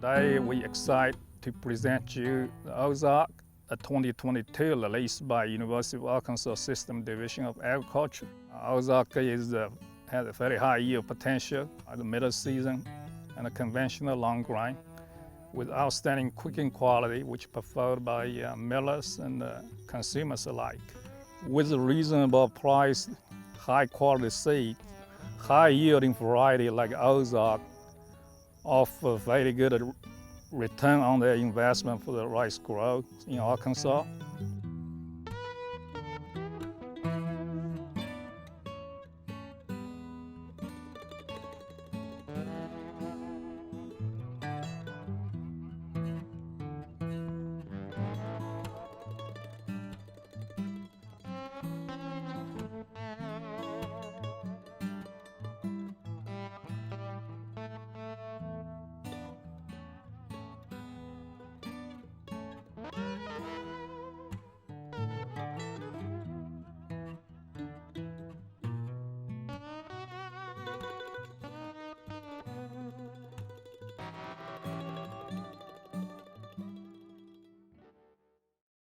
Today we excited to present you the Ozark, a 2022 release by University of Arkansas System Division of Agriculture. Ozark has a very high yield potential at the middle season and a conventional long grain with outstanding cooking quality, which preferred by millers and consumers alike. With a reasonable price, high quality seed, high yielding variety like Ozark offer very good return on their investment for the rice growth in Arkansas.